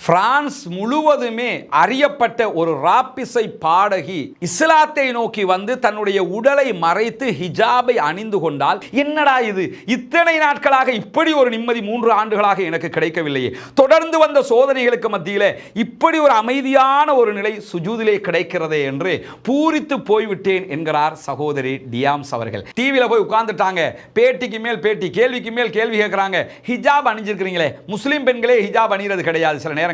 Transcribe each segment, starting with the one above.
France முழுவதுமே அறியப்பட்ட ஒரு ராப்பிசை பாடகி இஸ்லாத்தை நோக்கி வந்து தன்னுடைய உடலை மறைத்து ஹிஜாபை அணிந்து கொண்டால், என்னடா இது, இத்தனை நாட்களாக இப்படி ஒரு நிம்மதி 3 ஆண்டுகளாக எனக்கு கிடைக்கவில்லையே, தொடர்ந்து வந்த சோதனைகளுக்கு மத்தியில் இப்படி ஒரு அமைதியான ஒரு நிலை சுஜூதிலே கிடைக்கிறதே என்று பூரித்து போய்விட்டேன் என்கிறார் சகோதரி டியாம்ஸ் அவர்கள். டிவியில் போய் உட்கார்ந்துட்டாங்க, பேட்டிக்கு மேல் பேட்டி, கேள்விக்கு மேல் கேள்வி கேட்கிறாங்க. ஹிஜாப் அணிஞ்சிருக்கிறீங்களே, முஸ்லீம் பெண்களே ஹிஜாப் அணிகிறது கிடையாது, சில நேரங்களில்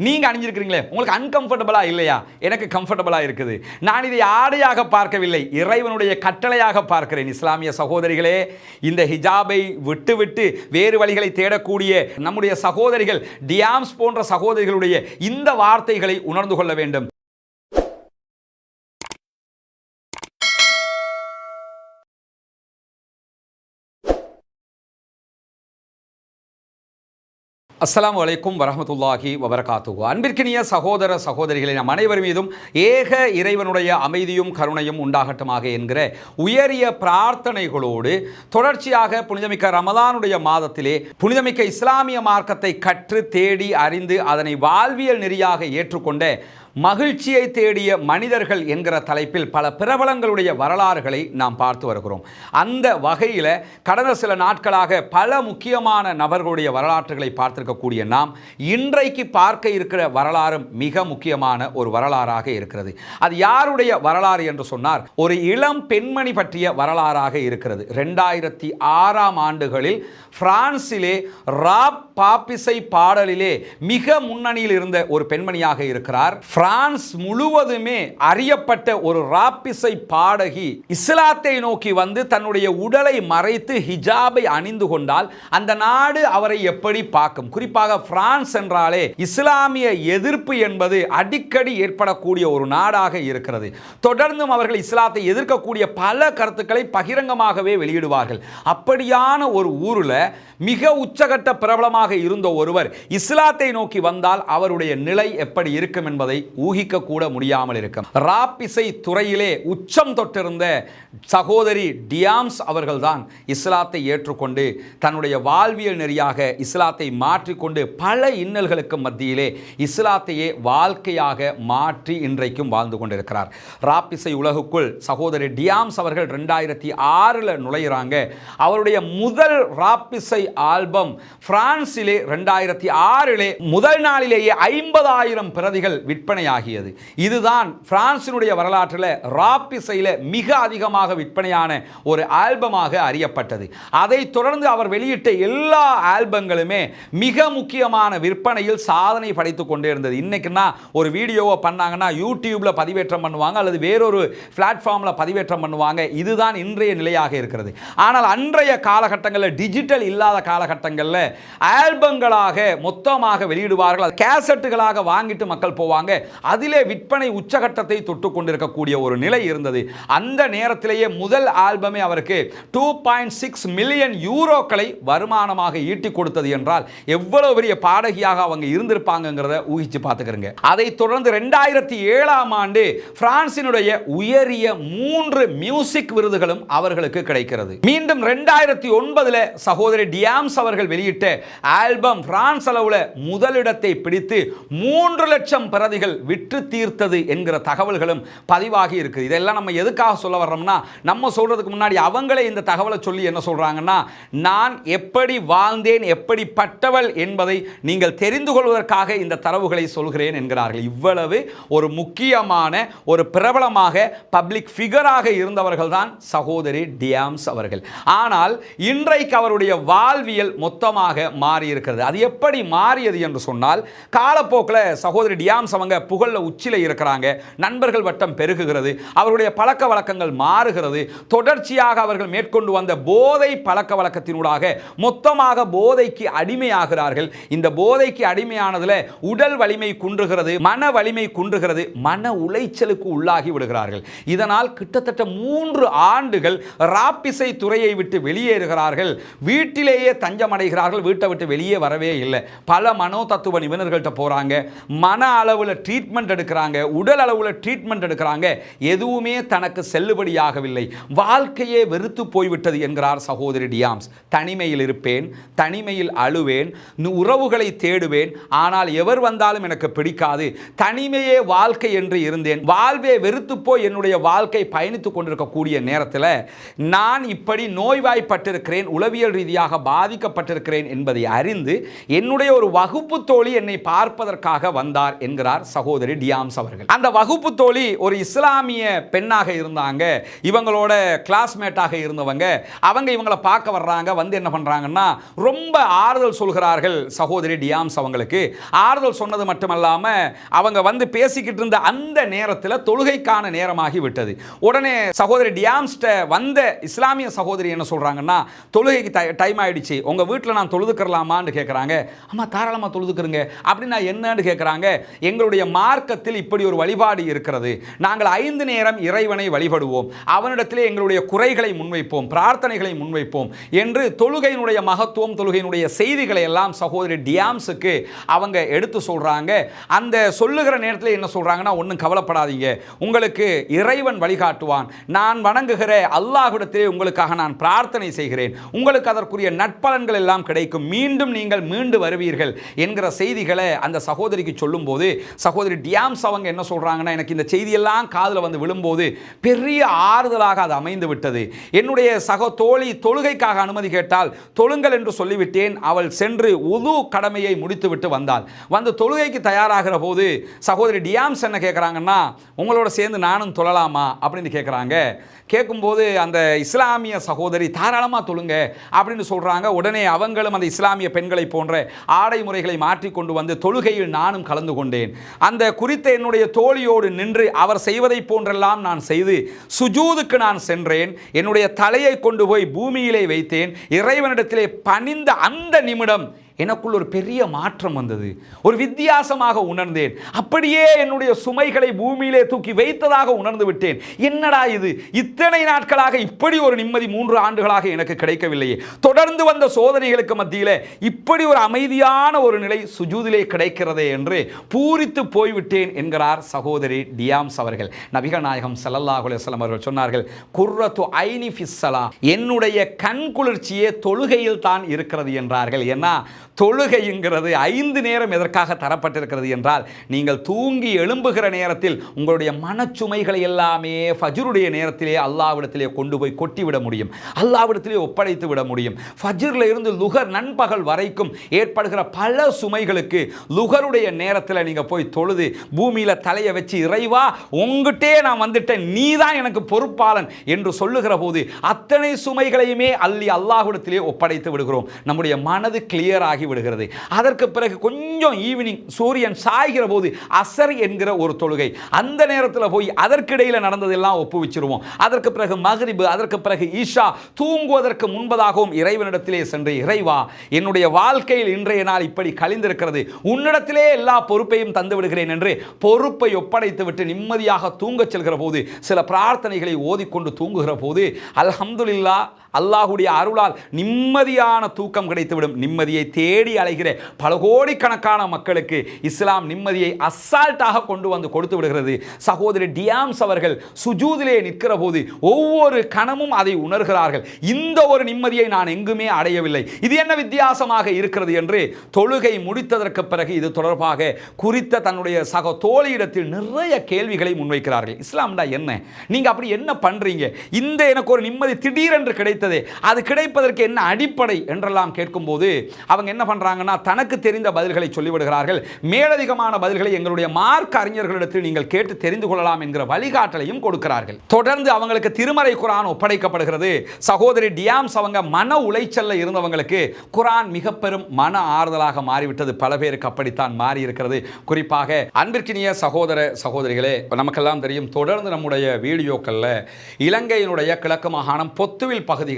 நீங்க அணிஞ்சிருக்கிறீங்களே, உங்களுக்கு அன்கம்ஃபர்டபுளா இல்லையா? எனக்கு கம்ஃபர்டபுளா இருக்குது. நான் இதை ஆடையாக பார்க்கவில்லை, இறைவனுடைய கட்டளையாக பார்க்கிறேன். இஸ்லாமிய சகோதரிகளே, இந்த ஹிஜாபை விட்டுவிட்டு வேறு வழிகளை தேடக்கூடிய நம்முடைய சகோதரிகள், டியாம்ஸ் போன்ற சகோதரிகளுடைய இந்த வார்த்தைகளை உணர்ந்து கொள்ள வேண்டும். அஸ்ஸலாமு அலைக்கும் வரஹ்மத்துல்லாஹி வபரகாத்துஹு. அன்பிற்கினிய சகோதர சகோதரிகளை, நம் அனைவர் மீதும் ஏக இறைவனுடைய அமைதியும் கருணையும் உண்டாகட்டுமாக என்கிற உயரிய பிரார்த்தனைகளோடு தொடர்ச்சியாக புனிதமிக்க ரமதானுடைய மாதத்திலே புனிதமிக்க இஸ்லாமிய மார்க்கத்தை கற்று தேடி அறிந்து அதனை வாழ்வியல் நெறியாக ஏற்றுக்கொண்ட மகிழ்ச்சியை தேடிய மனிதர்கள் என்கிற தலைப்பில் பல பிரபலங்களுடைய வரலாறுகளை நாம் பார்த்து வருகிறோம். அந்த வகையில் கடந்த சில நாட்களாக பல முக்கியமான நபர்களுடைய வரலாற்றுகளை பார்த்திருக்கக்கூடிய நாம் இன்றைக்கு பார்க்க இருக்கிற வரலாறும் மிக முக்கியமான ஒரு வரலாறாக இருக்கிறது. அது யாருடைய வரலாறு என்று சொன்னார், ஒரு இளம் பெண்மணி பற்றிய வரலாறாக இருக்கிறது. 2006ஆம் ஆண்டுகளில் பிரான்சிலே ராப் பாப்பிசை பாடலிலே மிக முன்னணியில் இருந்த ஒரு பெண்மணியாக இருக்கிறார். பிரான்ஸ் முழுவதுமே அறியப்பட்ட ஒரு ராப்பிசை பாடகி இஸ்லாத்தை நோக்கி வந்து தன்னுடைய உடலை மறைத்து ஹிஜாபை அணிந்து கொண்டால் அந்த நாடு அவரை எப்படி பார்க்கும்? குறிப்பாக பிரான்ஸ் என்றாலே இஸ்லாமிய எதிர்ப்பு என்பது அடிக்கடி ஏற்படக்கூடிய ஒரு நாடாக இருக்கிறது. தொடர்ந்தும் அவர்கள் இஸ்லாத்தை எதிர்க்கக்கூடிய பல கருத்துக்களை பகிரங்கமாகவே வெளியிடுவார்கள். அப்படியான ஒரு ஊரில் மிக உச்சகட்ட பிரபலமாக இருந்த ஒருவர் இஸ்லாத்தை நோக்கி வந்தால் அவருடைய நிலை எப்படி இருக்கும் என்பதை ஊகிக்க கூட முடியாமல் இருக்கும். ராப் இசை துறையிலே உச்சம் தொட்டிருந்த சகோதரி டியாம்ஸ் அவர்கள்தான் இஸ்லாத்தை ஏற்றுக்கொண்டு தன்னுடைய வாழ்வியல் நெறியாக இஸ்லாத்தை மாற்றிக்கொண்டு பல இன்னல்களுக்கு மத்தியிலே இஸ்லாத்தையே வாழ்க்கையாக மாற்றி இன்றைக்கும் வாழ்ந்து கொண்டிருக்கிறார். ராப் இசை உலகுக்குள் சகோதரி டியாம்ஸ் அவர்கள் 2006 நுழைகிறாங்க. அவருடைய முதல் ராப் இசை ஆல்பம் பிரான்சிலே 2006 முதல் நாளிலேயே 50,000 பிரதிகள் விற்பனையாகியது. இதுதான் பிரான்சினுடைய வரலாற்றில் ராப் இசையில் மிக அதிகமாக விற்பனையான ஒரு ஆல்பமாக அறியப்பட்டது. அதைத் தொடர்ந்து அவர் வெளியிட்ட எல்லா ஆல்பங்களுமே மிக முக்கியமான விற்பனையில் சாதனை படைத்துக் கொண்டே இருந்தது. இன்னைக்குன்னா ஒரு வீடியோவை பண்ணாங்கன்னா யூடியூப்ல பதிவேற்றம் பண்ணுவாங்க அல்லது வேறொரு பிளாட்ஃபார்மில் பதிவேற்றம் பண்ணுவாங்க. இதுதான் இன்றைய நிலையாக இருக்கிறது. ஆனால் அன்றைய காலகட்டங்களில், டிஜிட்டல் இல்லாத காலகட்டங்களில் ஆல்பங்களாக மொத்தமாக வெளியிடுவார்கள். கேசட்டுகளாக வாங்கிட்டு மக்கள் போவாங்க. அதிலே விற்பனை உச்சகட்டத்தை தொட்டு கொண்டிருக்கக்கூடிய ஒரு நிலை இருந்தது. அந்த நேரத்திலேயே முதல் ஆல்பமே அவருக்கு 2.6 மில்லியன் யூரோக்களை வருமானமாக ஈட்டி கொடுத்தது என்றால் எவ்வளவு பெரிய பாடகியாக அவங்க இருந்திருப்பாங்கிறத ஊகிச்சு பார்த்துக்கிறங்க. அதைத் தொடர்ந்து 2007ஆம் ஆண்டு பிரான்சினுடைய உயரிய 3 மியூசிக் விருதுகளும் அவர்களுக்கு கிடைக்கிறது. மீண்டும் 2009 சகோதரி டியாம்ஸ் அவர்கள் வெளியிட்ட ஆல்பம் பிரான்ஸ் அளவுல முதலிடத்தை பிடித்து 3 லட்சம் பிரதிகள் விற்று தீர்த்தது என்கிற தகவல்களும் பதிவாகி இருக்குது. இதெல்லாம் நம்ம எதுக்காக சொல்ல வர்றோம்னா, நம்ம சொல்றதுக்கு முன்னாடி அவங்களே இந்த தகவலை சொல்லி என்ன சொல்றாங்கன்னா, நான் எப்படி வாழ்ந்தேன், எப்படிப்பட்டவள் என்பதை நீங்கள் தெரிந்து கொள்வதற்காக இந்த தரவுகளை சொல்கிறேன் என்கிறார்கள். இவ்வளவு ஒரு முக்கியமான ஒரு பிரபலமாக பப்ளிக் ஃபிகராக இருந்தவர்கள் தான் சகோதரி டியாம்ஸ் அவர்கள். ஆனால் இன்றைக்கு அவருடைய வாழ்வியல் மொத்தமாக மாறி இருக்கிறது. அது எப்படி மாறியது என்று சொன்னால், காலப்போக்கில் சகோதரி டியாம்ஸ் அவங்க புகழ்ல உச்சில இருக்கிறாங்க. நண்பர்கள் வட்டம் பெருகுகிறது. அவருடைய பழக்க வழக்கங்கள் மாறுகிறது. தொடர்ச்சியாக அவர்கள் மேற்கொண்டு வந்த போதை பழக்க வழக்கத்தினூடாக மொத்தமாக போதைக்கு அடிமையாகிறார்கள். இந்த போதைக்கு அடிமையானதுல உடல் வலிமை குன்றுகிறது, மன வலிமை குன்றுகிறது, மன உளைச்சலுக்கு உள்ளாகி விடுகிறார்கள். இதனால் கிட்டத்தட்ட 3 ஆண்டுகள் ராப் இசை துறையை விட்டு வெளியேறுகிறார்கள். வீட்டிலேயே தஞ்சமடைகிறார்கள். வீட்டை விட்டு வெளியே வரவே இல்லை. பல மனோ தத்துவ நிபுணர்கள்ட்ட போறாங்க. மன அளவில் ட்ரீட்மெண்ட் எடுக்கிறாங்க, உடல் அளவில் ட்ரீட்மெண்ட் எடுக்கிறாங்க, எதுவுமே தனக்கு செல்லுபடியாகவில்லை, வாழ்க்கையே வெறுத்து போய்விட்டது என்கிறார் சகோதரி டியாம்ஸ். தனிமையில் இருப்பேன், தனிமையில் அழுவேன், உறவுகளை தேடுவேன், ஆனால் எவர் வந்தாலும் எனக்கு பிடிக்காது, தனிமையே வாழ்க்கை என்று இருந்தேன், வாழ்வே வெறுத்து போய் என்னுடைய வாழ்க்கை பயணித்துக் கொண்டிருக்கக்கூடிய நேரத்தில் நான் இப்படி நோய்வாய்ப்பட்டிருக்கிறேன், உளவியல் ரீதியாக பாதிக்கப்பட்டிருக்கிறேன் என்பதை அறிந்து என்னுடைய ஒரு வகுப்பு தோழி என்னை பார்ப்பதற்காக வந்தார் என்கிறார் சகோதரி டியாம்ஸ் அவர்கள். அந்த வகுப்பு தோழி ஒரு இஸ்லாமிய பெண்ணாக இருந்தாங்க, இவங்களோட கிளாஸ்மேட்டாக இருந்தவங்க. அவங்க இவங்களை பார்க்க வர்றாங்க, வந்து என்ன பண்றாங்கன்னா ரொம்ப ஆறுதல் சொல்கிறார்கள் சகோதரி டியாம்ஸ் அவங்களுக்கு. ஆறுதல் சொன்னது மட்டுமல்லாம அவங்க வந்து பேசிக்கிட்டு இருந்த அந்த நேரத்தில் தொழுகைக்கான நேரமாகி விட்டது. உடனே சகோதரி டியாம்ஸ்ட வந்த இஸ்லாமிய சகோதரி என்ன சொல்றாங்கன்னா, தொழுகைக்கு டைம் ஆயிடுச்சு, உங்க வீட்டில் நான் தொழுதுக்கலாமான்னு கேட்குறாங்க. ஆமா தாராளமாக தொழுதுக்கிறங்க அப்படின்னா என்னன்னு கேட்குறாங்க. எங்களுடைய மார்க்கத்தில் இப்படி ஒரு வழிபாடு இருக்கிறது, நாங்கள் 5 நேரம் இறைவனை வழிபடுவோம், அவனிடத்திலே எங்களுடைய குறைகளை முன்வைப்போம், பிரார்த்தனைகளை முன்வைப்போம் என்று தொழுகையினுடைய மகத்துவம், தொழுகையினுடைய செய்திகளை எல்லாம் சகோதரி டியாம்ஸுக்கு அவங்க எடுத்து சொல்றாங்க. அந்த சொல்லுகிற நேரத்தில் என்ன சொல்றாங்கன்னா, ஒன்றும் கவலைப்படாதீங்க, உங்களுக்கு இறைவன் வழிகாட்டுவான், நான் வணங்குகிற அல்லாஹ்விடத்திலே உங்களுக்காக நான் பிரார்த்தனை செய்கிறேன், உங்களுக்கு அதற்குரிய நட்பலன்கள் எல்லாம் கிடைக்கும், மீண்டும் நீங்கள் மீண்டு வருவீர்கள் என்கிற செய்திகளை அந்த சகோதரிக்கு சொல்லும் போது சகோதரி டியாம்ஸ் அவங்க என்ன சொல்றாங்கன்னா, எனக்கு இந்த செய்தியெல்லாம் காதில் வந்து விழும்போது பெரிய ஆறுதலாக அது அமைந்து விட்டது. என்னுடைய சக தோழி தொழுகைக்காக அனுமதி கேட்டால் தொழுங்கள் என்று சொல்லிவிட்டேன், அவள் சென்று உது கடமையை முடித்துவிட்டு வந்தாள். வந்து தொழுகைக்கு தயாராகிற போது சகோதரி டியாம்ஸ் என்ன கேட்குறாங்கன்னா, உங்களோட சேர்ந்து நானும் தொழலாமா அப்படின்னு கேட்குறாங்க. கேட்கும்போது அந்த இஸ்லாமிய சகோதரி தாராளமாக தொழுங்க அப்படின்னு சொல்கிறாங்க. உடனே அவங்களும் அந்த இஸ்லாமிய பெண்களை போன்ற ஆடை முறைகளை மாற்றிக்கொண்டு வந்து தொழுகையில் நானும் கலந்து கொண்டேன். அந்த குறித்த என்னுடைய தோழியோடு நின்று அவர் செய்வதை போன்றெல்லாம் நான் செய்து சுஜூதுக்கு நான் சென்றேன், என்னுடைய தலையை கொண்டு போய் பூமியிலே வைத்தேன், இறைவனிடத்திலே பணிந்த அந்த நிமிடம் எனக்குள் ஒரு பெரிய மாற்றம் வந்தது, ஒரு வித்தியாசமாக உணர்ந்தேன், அப்படியே என்னுடைய சுமைகளை பூமியிலே தூக்கி வைத்ததாக உணர்ந்து விட்டேன். என்னடா இது, இத்தனை நாட்களாக இப்படி ஒரு நிம்மதி 3 ஆண்டுகளாக எனக்கு கிடைக்கவில்லையே, தொடர்ந்து வந்த சோதனைகளுக்கு மத்தியில் இப்படி ஒரு அமைதியான ஒரு நிலை சுஜூதிலே கிடைக்கிறதே என்று பூரித்து போய்விட்டேன் என்கிறார் சகோதரி டியாம்ஸ் அவர்கள். நபிகள் நாயகம் ஸல்லல்லாஹு அலைஹி வஸல்லம் அவர்கள் சொன்னார்கள், குர்ரத்து ஐனி ஃபிஸ்ஸலா, என்னுடைய கண் குளிர்ச்சியே தொழுகையில் தான் இருக்கிறது என்றார்கள். ஏன்னா தொழுகைங்கிறது 5 நேரம் எதற்காக தரப்பட்டிருக்கிறது என்றால், நீங்கள் தூங்கி எழும்புகிற நேரத்தில் உங்களுடைய மனச்சுமைகளை எல்லாமே ஃபஜ்ருடைய நேரத்திலே அல்லாஹ்விடத்திலே கொண்டு போய் கொட்டிவிட முடியும், அல்லாஹ்விடத்திலே ஒப்படைத்து விட முடியும். ஃபஜ்ரில் இருந்து லுகர் நண்பகல் வரைக்கும் ஏற்படுகிற பல சுமைகளுக்கு லுகருடைய நேரத்தில் நீங்கள் போய் தொழுது பூமியில் தலையை வச்சு, இறைவா உங்ககிட்டே நான் வந்துட்டேன், நீ தான் எனக்கு பொறுப்பாளன் என்று சொல்லுகிற போது அத்தனை சுமைகளையுமே அள்ளி அல்லாஹ்விடத்திலே ஒப்படைத்து விடுகிறோம். நம்முடைய மனது கிளியர் ஆகி விடுகிறது. அதற்கு பிறகு கொஞ்சம் ஈவினிங் சூரியன் சாய்கிற போது அசர் என்கிற ஒரு தொழுகை, அந்த நேரத்தில் போய் அதற்கிடையில் நடந்ததெல்லாம் ஒப்புவிச்சிருவோம். அதற்கு பிறகு மக்ரிப், அதற்கு பிறகு ஈஷா, தூங்குவதற்கு முன்பதாகவும் இறைவனிடத்திலே சென்று, இறைவா என்னுடைய வாழ்க்கையில் இன்றைய நாள் இப்படி கழிந்திருக்கிறது, உன்னிடத்திலே எல்லா பொறுப்பையும் தந்து விடுகிறேன் என்று பொறுப்பை ஒப்படைத்து விட்டு நிம்மதியாக தூங்கச் செல்கிற போது, சில பிரார்த்தனைகளை ஓதிக்கொண்டு தூங்குகிற போது அல்ஹம்துலில்லாஹ் அல்லாஹுடைய அருளால் நிம்மதியான தூக்கம் கிடைத்துவிடும். நிம்மதியை தேடி அலைகிற பல கோடிக்கணக்கான மக்களுக்கு இஸ்லாம் நிம்மதியை அசால்ட்டாக கொண்டு வந்து கொடுத்து விடுகிறது. சகோதரி டியாம்ஸ் அவர்கள் சுஜூதிலே நிற்கிற போது ஒவ்வொரு கணமும் அதை உணர்கிறார்கள். இந்த ஒரு நிம்மதியை நான் எங்குமே அடையவில்லை, இது என்ன வித்தியாசமாக இருக்கிறது என்று தொழுகை முடித்ததற்கு பிறகு இது தொடர்பாக குறித்த தன்னுடைய சக தோழியிடத்தில் நிறைய கேள்விகளை முன்வைக்கிறார்கள். இஸ்லாம்டா என்ன, நீங்க அப்படி என்ன பண்றீங்க, இந்த எனக்கு ஒரு நிம்மதி திடீரென்று கிடைத்தது, அது கிடைப்பதற்கு என்ன அடிப்படை என்றெல்லாம் கேட்கும்போது அவங்க என்ன பண்றாங்கன்னா, தனக்கு தெரிந்த பதில்களை சொல்லிவிடுகிறார்கள். மேலதிகமான பதில்களை எங்களுடைய மார்க்க அறிஞர்களிடத்தில் நீங்கள் கேட்டு தெரிந்து கொள்ளலாம் என்கிற வழிகாட்டலையும் கொடுக்கிறார்கள். தொடர்ந்து அவங்களுக்கு திருமறை குர்ஆன் ஒப்படைக்கப்படுகிறது. சகோதரி டியாம்ஸ் அவங்க மன உளைச்சல்ல இருந்தவங்களுக்கு குர்ஆன் மிக பெரும் மன ஆறுதலாக மாறிவிட்டது. பல பேருக்கு அப்படித்தான் மாறி இருக்கிறது. குறிப்பாக அன்பிற்கினிய சகோதர சகோதரிகளே, நமக்கெல்லாம் தெரியும், தொடர்ந்து நம்முடைய வீடியோக்கள்ல இலங்கையினுடைய கிழக்கு மாகாணம் பொத்துவில் பகுதிகளில்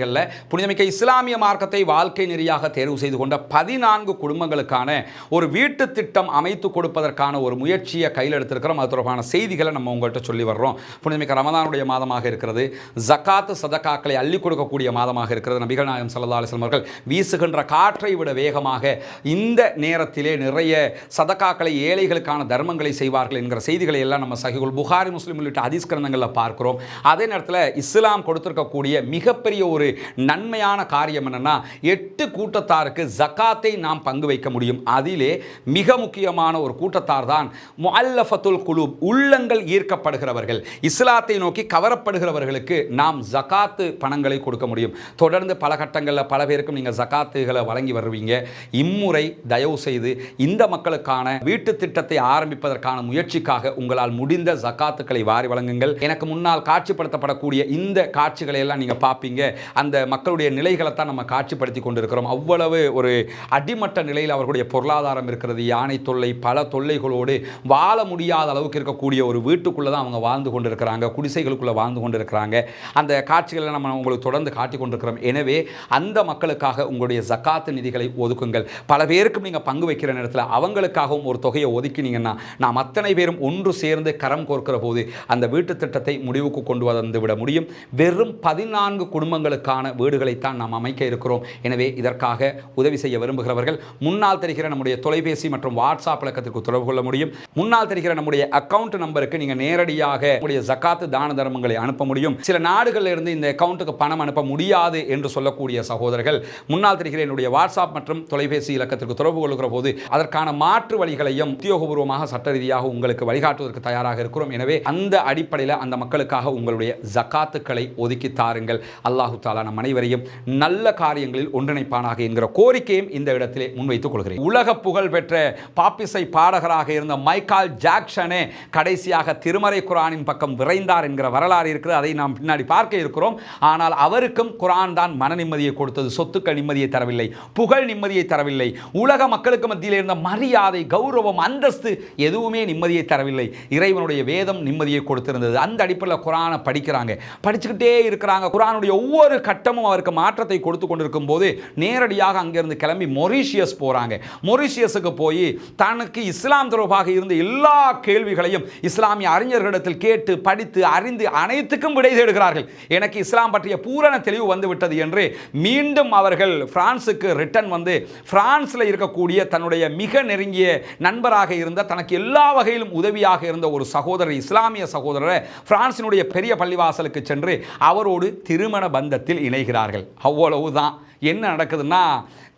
புனிதமிக்க இஸ்லாமிய மார்க்கத்தை வாழ்க்கை நெறியாக தேர்வு செய்து கொண்ட 17 14 குடும்பங்களுக்கான ஒரு வீட்டு திட்டம் அமைத்து கொடுப்பதற்கான ஒரு முயற்சியை கையில் எடுத்திருக்கிறோம். அது தொடர்பான செய்திகளை நம்ம உங்கள்கிட்ட சொல்லி வர்றோம். புனிதமிக்க ரமதானுடைய மாதமாக இருக்கிறது. ஜகாத்து சதகாக்களை அள்ளி கொடுக்கக்கூடிய மாதமாக இருக்கிறது. நபிகள் நாயகம் ஸல்லல்லாஹு அலைஹி வஸல்லம் அவர்கள் வீசுகின்ற காற்றை விட வேகமாக இந்த நேரத்திலே நிறைய சதகாக்களை ஏழைகளுக்கான தர்மங்களை செய்வார்கள் என்கிற செய்திகளை எல்லாம் நம்ம சஹீஹுல் புகாரி, முஸ்லிம் உள்ளிட்ட ஹதீஸ் கிரந்தங்களில் பார்க்கிறோம். அதே நேரத்தில் இஸ்லாம் கொடுத்திருக்கக்கூடிய மிகப்பெரிய ஒரு நன்மையான காரியம் என்னன்னா 8 கூட்டத்தாருக்கு ஜகாத்தை நாம் பங்கு வைக்க முடியும். அதிலே மிக முக்கியமான ஒரு கூட்டத்தார் தான் முஅல்லஃபத்துல் குலூப், உள்ளங்கள் ஈர்க்கப்படுகிறவர்கள், இஸ்லாத்தை நோக்கி கவரப்படுகிறவர்களுக்கு நாம் ஜகாத்து பணங்களை கொடுக்க முடியும். தொடர்ந்து பல கட்டங்களில் பல பேருக்கும் நீங்கள் ஜகாத்துகளை வழங்கி வருவீங்க. இம்முறை தயவு செய்து இந்த மக்களுக்கான வீட்டு திட்டத்தை ஆரம்பிப்பதற்கான முயற்சிக்காக உங்களால் முடிந்த ஜகாத்துக்களை வாரி வழங்குங்கள். எனக்கு முன்னால் காட்சிப்படுத்தப்படக்கூடிய இந்த காட்சிகளை எல்லாம் நீங்கள் பார்ப்பீங்க. அந்த மக்களுடைய நிலைகளை தான் நம்ம காட்சிப்படுத்தி கொண்டிருக்கிறோம். அவ்வளவு ஒரு அடிமட்ட நிலையில் அவர்களுடைய பொருளாதாரம் இருக்கிறது. யானை தொல்லை, பல தொல்லைகளோடு வாழ முடியாத அளவுக்கு இருக்கக்கூடிய ஒரு வீட்டுக்குள்ளே தான் அவங்க வாழ்ந்து கொண்டிருக்கிறாங்க, குடிசைகளுக்குள்ளே வாழ்ந்து கொண்டிருக்கிறாங்க. அந்த காட்சிகளை நம்ம உங்களுக்கு தொடர்ந்து காட்டி கொண்டிருக்கிறோம். எனவே அந்த மக்களுக்காக உங்களுடைய ஜகாத்து நிதிகளை ஒதுக்குங்கள். பல பேருக்கும் நீங்கள் பங்கு வைக்கிற நேரத்தில் அவங்களுக்காகவும் ஒரு தொகையை ஒதுக்கினீங்கன்னா நாம் அத்தனை பேரும் ஒன்று சேர்ந்து கரம் கோர்க்கிற போது அந்த வீட்டு திட்டத்தை முடிவுக்கு கொண்டு வந்து விட முடியும். வெறும் 14 குடும்பங்களுக்கான வீடுகளைத்தான் நாம் அமைக்க இருக்கிறோம். எனவே இதற்காக உதவி செய்ய விரும்புகிறவர்கள் முன்னால் தெரிகிற நம்முடைய தொலைபேசி மற்றும் வாட்ஸ்அப் இலக்கத்திற்கு தொடர்பு கொள்ள முடியும். முன்னால் தெரிகிற நம்முடைய அக்கவுண்ட் நம்பருக்கு நீங்கள் நேரடியாக நம்முடைய ஜகாத்து தான தர்மங்களை அனுப்ப முடியும். சில நாடுகளில் இருந்து இந்த அக்கவுண்ட்டுக்கு பணம் அனுப்ப முடியாது என்று சொல்லக்கூடிய சகோதரர்கள் முன்னால் தெரிகிற என்னுடைய வாட்ஸ்அப் மற்றும் தொலைபேசி இலக்கத்திற்கு தொடர்பு கொள்கிற போது அதற்கான மாற்று வழிகளையும் உத்தியோகபூர்வமாக சட்ட ரீதியாக உங்களுக்கு வழிகாட்டுவதற்கு தயாராக இருக்கிறோம். எனவே அந்த அடிப்படையில் அந்த மக்களுக்காக உங்களுடைய ஜகாத்துக்களை ஒதுக்கி தாருங்கள். அல்லாஹு தஆலா நம் அனைவரையும் நல்ல காரியங்களில் ஒன்றிணைப்பானாக என்கிற கோரிக்கையும் இந்த இடத்திலே முன்வைத்துக் கொள்கிறேன். உலக புகழ் பெற்ற பாப்பிசை பாடகராக இருந்த மைக்கேல் ஜாக்சனே கடைசியாக திருமறை குர்ஆனின் பக்கம் விரைந்தார் என்கிற வரலாறு இருக்கிறது. அதை நாம் பின்னாடி பார்க்க இருக்கிறோம். ஆனால் அவருக்கும் குர்ஆன் தான் மன நிம்மதியை கொடுத்தது. சொத்துக்கள் நிம்மதியை தரவில்லை, புகழ் நிம்மதியை தரவில்லை, உலக மக்களுக்கு மத்தியில் இருந்த மரியாதை, கௌரவம், அந்தஸ்து எதுவுமே நிம்மதியை தரவில்லை. இறைவனுடைய வேதம் நிம்மதியை கொடுத்திருந்தது. அந்த அடிப்படையில் குர்ஆனை படிக்கிறாங்க, படிச்சுக்கிட்டே இருக்கிறாங்க. குர்ஆனுடைய ஒவ்வொரு கட்டமும் அவருக்கு மாற்றத்தை கொடுத்து கொண்டிருக்கும் போது நேரடியாக அங்கிருந்து கிளம்பி மொரீஷியஸ் போறாங்க. மொரீஷியஸுக்கு போய் தனக்கு இஸ்லாம் தொடர்பாக இருந்த எல்லா கேள்விகளையும் இஸ்லாமிய அறிஞர்களிடத்தில் கேட்டு படித்து அறிந்து அனைத்துக்கும் விடை தேடுகிறார்கள். எனக்கு இஸ்லாம் பற்றிய பூரண தெளிவு வந்துவிட்டது என்று மீண்டும் அவர்கள் பிரான்சுக்கு ரிட்டர்ன் வந்து பிரான்ஸில் இருக்கக்கூடிய தன்னுடைய மிக நெருங்கிய நண்பராக இருந்த தனக்கு எல்லா வகையிலும் உதவியாக இருந்த ஒரு சகோதரர், இஸ்லாமிய சகோதரரை பிரான்சினுடைய பெரிய பள்ளிவாசலுக்கு சென்று அவரோடு திருமண பந்தத்தில் இணைகிறார்கள். அவ்வளவுதான். என்ன நடக்குதுன்னா,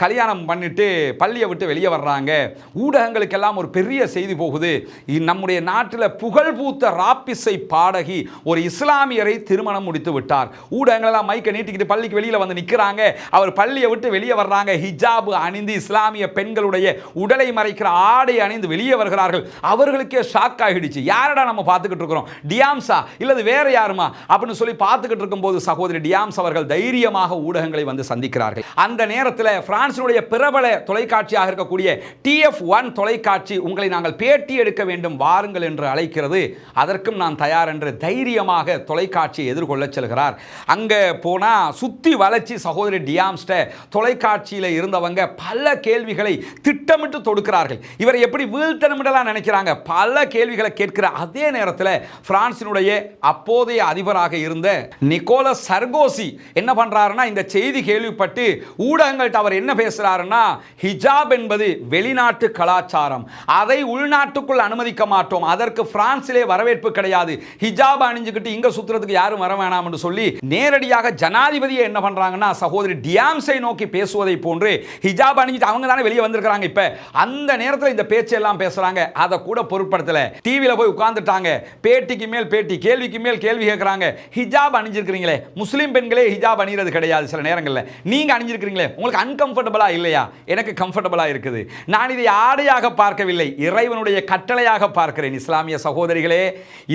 கல்யாணம் பண்ணிட்டு பள்ளியை விட்டு வெளியே வர்றாங்க. ஊடகங்களுக்கெல்லாம் ஒரு பெரிய செய்தி போகுது. நம்முடைய நாட்டில் புகழ்பூத்த ராப்பிசை பாடகி ஒரு இஸ்லாமியரை திருமணம் முடித்து விட்டார். ஊடகங்களெல்லாம் மைக்கை நீட்டிக்கிட்டு பள்ளிக்கு வெளியில் வந்து நிற்கிறாங்க. அவர் பள்ளியை விட்டு வெளியே வர்றாங்க. ஹிஜாபு அணிந்து இஸ்லாமிய பெண்களுடைய உடலை மறைக்கிற ஆடை அணிந்து வெளியே வருகிறார்கள். அவர்களுக்கே ஷாக் ஆகிடுச்சு. யாரடா நம்ம பார்த்துக்கிட்டு இருக்கிறோம்? டியாம்ஸா இல்லது வேற யாருமா அப்படின்னு சொல்லி பார்த்துக்கிட்டு இருக்கும்போது சகோதரி டியாம்ஸ் அவர்கள் தைரியமாக ஊடகங்களை வந்து சந்திக்கிறார்கள். அந்த நேரத்தில் பிரான்சினுடைய பிரபல தொலைக்காட்சியாக இருக்கக்கூடிய TF1 தொலைக்காட்சி உங்களை நாங்கள் பேட்டி எடுக்க வேண்டும் வாருங்கள் என்று அழைக்கிறது. அதற்கும் நான் தயார் என்று தைரியமாக தொலைக்காட்சியை எதிர்கொள்ள செல்கிறார். அங்கே போனால் சுற்றி வளைச்சி சகோதரி டியாம்ஸ்ட தொலைக்காட்சியில் இருந்தவங்க பல கேள்விகளை திட்டமிட்டு தொடுக்கிறார்கள். இவரை எப்படி வீழ்த்தணும்லாம் நினைக்கிறாங்க. பல கேள்விகளை கேட்கிற அதே நேரத்தில் பிரான்சினுடைய அப்போதைய அதிபராக இருந்த நிக்கோலஸ் சர்கோசி என்ன பண்றாருன்னா, இந்த செய்தி கேள்விப்பட்டு ஊடகங்கள்ட்ட அவர் என்ன பேசுறாருன்னா, ஹிஜாப் என்பது வெளிநாட்டு கலாச்சாரம், அதை உள்நாட்டுக்குள் அனுமதிக்க மாட்டோம், அதற்கு பிரான்சிலே வரவேற்பு கிடையாது, ஹிஜாப் அணிஞ்சுக்கிட்டு இங்க சுத்துறதுக்கு யாரும் வர வேணாம் என்று சொல்லி நேரடியாக ஜனாதிபதியை என்ன பண்றாங்கன்னா, சகோதரி டியாம்ஸை நோக்கி பேசுவதை போன்று ஹிஜாப் அணிஞ்சிட்டு அவங்க தானே வெளியே வந்திருக்காங்க. இப்ப அந்த நேரத்தில் இந்த பேச்செல்லாம் பேசுறாங்க. அதை கூட பொருட்படுத்தல. டிவியில போய் உட்கார்ந்துட்டாங்க. பேட்டிக்கு மேல் பேட்டி, கேள்விக்கு மேல் கேள்வி கேட்கிறாங்க. ஹிஜாப் அணிஞ்சிருக்கிறீங்களே, முஸ்லிம் பெண்களே ஹிஜாப் அணிகிறது கிடையாது. சில நேரங்களில் நீங்க அணிஞ்சிருக்கிறீங்களே, உங்களுக்கு அன்கம்ஃபர்டபுளா இல்லையா? எனக்கு கம்ஃபர்டபுளா இருக்குது. நான் இதை ஆடையாக பார்க்கவில்லை, இறைவனுடைய கட்டளையாக பார்க்கிறேன். இஸ்லாமிய சகோதரிகளே,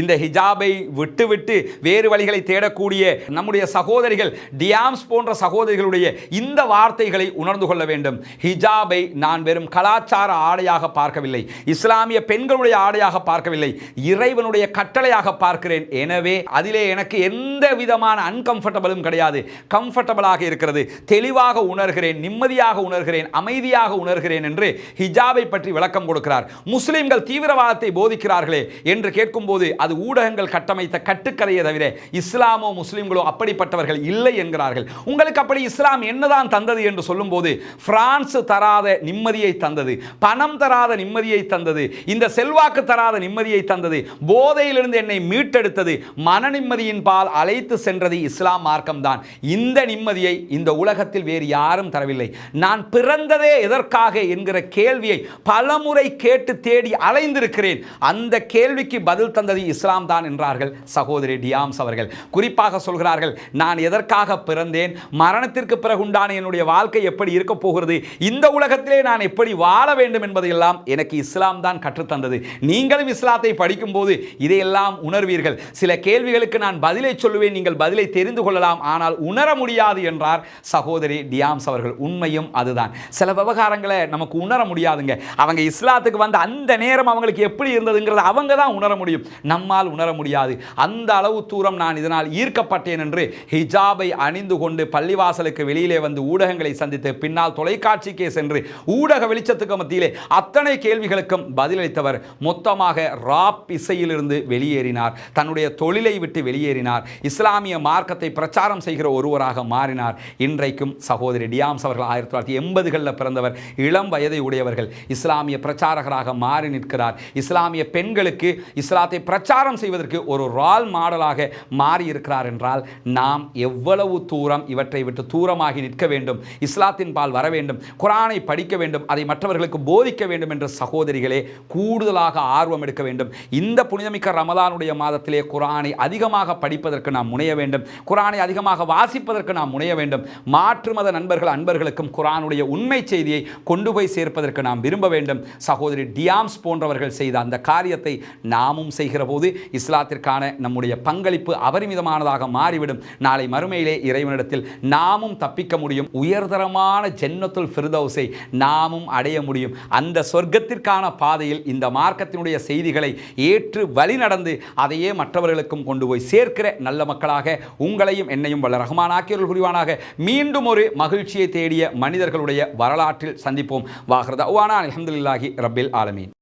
இந்த ஹிஜாபை விட்டு வேறு வழிகளை தேடக்கூடிய நம்முடைய சகோதரிகள், டியாம்ஸ் போன்ற சகோதரிகளுடைய இந்த வார்த்தைகளை உணர்ந்து கொள்ள வேண்டும். ஹிஜாபை நான் வெறும் கலாச்சார ஆடையாக பார்க்கவில்லை, இஸ்லாமிய பெண்களுடைய ஆடையாக பார்க்கவில்லை, இறைவனுடைய கட்டளையாக பார்க்கிறேன். எனவே அதிலே எனக்கு எந்த விதமான அன்கம்ஃபர்டபுளும் கிடையாது, கம்ஃபர்டபுளாக இருக்கிறது, தெளிவாக உணர்கிறேன், நிம்மதியாக உணர்கிறேன் உணர்கிறேன், அமைதியாக உணர்கிறேன் என்று ஹிஜாபை பற்றி விளக்கம் கொடுக்கிறார். முஸ்லிம்கள் தீவிரவாதத்தை போதிக்கிறார்களே என்று கேட்கும்போது அது ஊடகங்கள் கட்டமைத்த கட்டுக்கதையை தவிர இஸ்லாமோ முஸ்லிம்களோ அப்படிப்பட்டவர்கள் இல்லை என்கிறார்கள். உங்களுக்கு அப்படி இஸ்லாம் என்னதான் தந்தது என்று சொல்லும்போது பிரான்ஸ் தராத நிம்மதியை தந்தது, பணம் தராத நிம்மதியை தந்தது, இந்த செல்வாக்கு தராத நிம்மதியை தந்தது, போதையிலிருந்து என்னை மீட்டெடுத்தது, மன நிம்மதியின் பால் அழைத்து சென்றது இஸ்லாம் மார்க்கம்தான். இந்த நிம்மதியை இந்த உலகத்தில் வேறு யாரும் தரவில்லை. நான் பிறந்ததே எதற்காக என்கிற கேள்வியை பலமுறை கேட்டு தேடி அலைந்திருக்கிறேன். அந்த கேள்விக்கு பதில் தந்தது இஸ்லாம் தான் என்றார்கள் சகோதரி டியாம்ஸ் அவர்கள். குறிப்பாக சொல்கிறார்கள், நான் எதற்காக பிறந்தேன், மரணத்திற்கு பிறகு உண்டான என்னுடைய வாழ்க்கை எப்படி இருக்க போகிறது, இந்த உலகத்திலே நான் எப்படி வாழ வேண்டும் என்பதையெல்லாம் எனக்கு இஸ்லாம் தான் கற்றுத்தந்தது. நீங்களும் இஸ்லாத்தை படிக்கும் போது இதையெல்லாம் உணர்வீர்கள். சில கேள்விகளுக்கு நான் பதிலை சொல்லுவேன், நீங்கள் பதிலை தெரிந்து கொள்ளலாம், ஆனால் உணர முடியாது என்றார் சகோதரி டியாம்ஸ் அவர்கள். உண்மையும் அதுதான். சில விவகாரங்களை நமக்கு உணர முடியாதுங்க. அவங்க இஸ்லாத்துக்கு வந்த அந்த நேரம் அவங்களுக்கு எப்படி இருந்ததுங்கிறத அவங்க தான் உணர முடியும், நம்மால் உணர முடியாது. அந்த அளவு தூரம் நான் இதனால் ஈர்க்கப்பட்டேன் என்று ஹிஜாபை அணிந்து கொண்டு பள்ளிவாசலுக்கு வெளியிலே வந்து ஊடகங்களை சந்தித்து பின்னால் தொலைக்காட்சிக்கே சென்று ஊடக வெளிச்சத்துக்கு மத்தியிலே அத்தனை கேள்விகளுக்கும் பதிலளித்தவர் மொத்தமாக ராப் இசையிலிருந்து வெளியேறினார், தன்னுடைய தொழிலை விட்டு வெளியேறினார், இஸ்லாமிய மார்க்கத்தை பிரச்சாரம் செய்கிற ஒருவராக மாறினார். இன்றைக்கும் சகோதரி டியாம்ஸ் அவர்கள் 1980களில் பிறந்தவர், இளம் வயதை உடையவர்கள், இஸ்லாமிய பிரச்சாரகராக மாறி நிற்கிறார். இஸ்லாமிய பெண்களுக்கு இஸ்லாத்தை பிரச்சாரம் செய்வதற்கு ஒரு ரோல் மாடலாக மாறி இருக்கிறார் என்றால் நாம் எவ்வளவு தூரம் இவற்றை விட்டு தூரமாகி நிற்க வேண்டும், இஸ்லாத்தின் பால் வர வேண்டும், குர்ஆனை படிக்க வேண்டும், அதை மற்றவர்களுக்கு போதிக்க வேண்டும் என்ற சகோதரிகளே கூடுதலாக ஆர்வம் எடுக்க வேண்டும். இந்த புனிதமிக்க ரமலானுடைய மாதத்திலே குர்ஆனை அதிகமாக படிப்பதற்கு நாம் முனைய வேண்டும், குர்ஆனை அதிகமாக வாசிப்பதற்கு நாம் முனைய வேண்டும். மாற்று மத நண்பர்கள் அன்பர்களுக்கும் குர்ஆனுடைய உண்மை செய்தியை கொண்டு போய் சேர்ப்பதற்கு நாம் விரும்ப வேண்டும். சகோதரி டியாம்ஸ் போன்றவர்கள் செய்த அந்த காரியத்தை நாமும் செய்கிற போது இஸ்லாத்திற்கான நம்முடைய பங்களிப்பு அபரிமிதமானதாக மாறிவிடும். நாளை மறுமையிலே இறைவனிடத்தில் நாமும் தப்பிக்க முடியும், உயர்தரமான ஜன்னத்துல் ஃபிர்தௌஸை நாமும் அடைய முடியும். அந்த சொர்க்கத்திற்கான பாதையில் இந்த மார்க்கத்தினுடைய செய்திகளை ஏற்று வழி நடந்து அதையே மற்றவர்களுக்கும் கொண்டு போய் சேர்க்கிற நல்ல மக்களாக உங்களையும் என்னையும் வல்ல ரஹ்மான் ஆக்கியருள் புரிவானாக. மீண்டும் ஒரு மகிழ்ச்சியை தேடிய மனிதர்களுடைய வரலாற்றில் சந்திப்போம். வாஹ்ர தஅவானா அல்ஹம்துலில்லாஹி ரப்பில் ஆலமீன்.